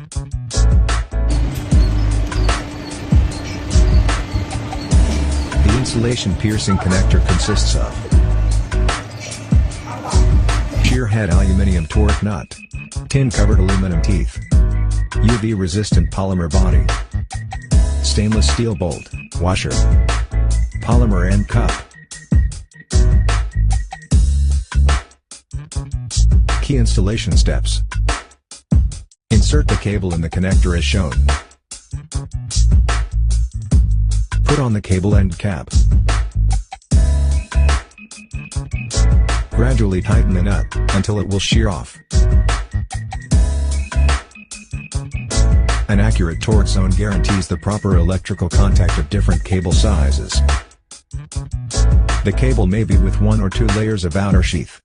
The insulation piercing connector consists of shear head aluminum torque nut, tin covered aluminum teeth, UV resistant polymer body, stainless steel bolt, washer, polymer end cup. Key installation steps. Insert the cable in the connector as shown. Put on the cable end cap. Gradually tighten the nut, until it will shear off. An accurate torque zone guarantees the proper electrical contact of different cable sizes. The cable may be with 1 or 2 layers of outer sheath.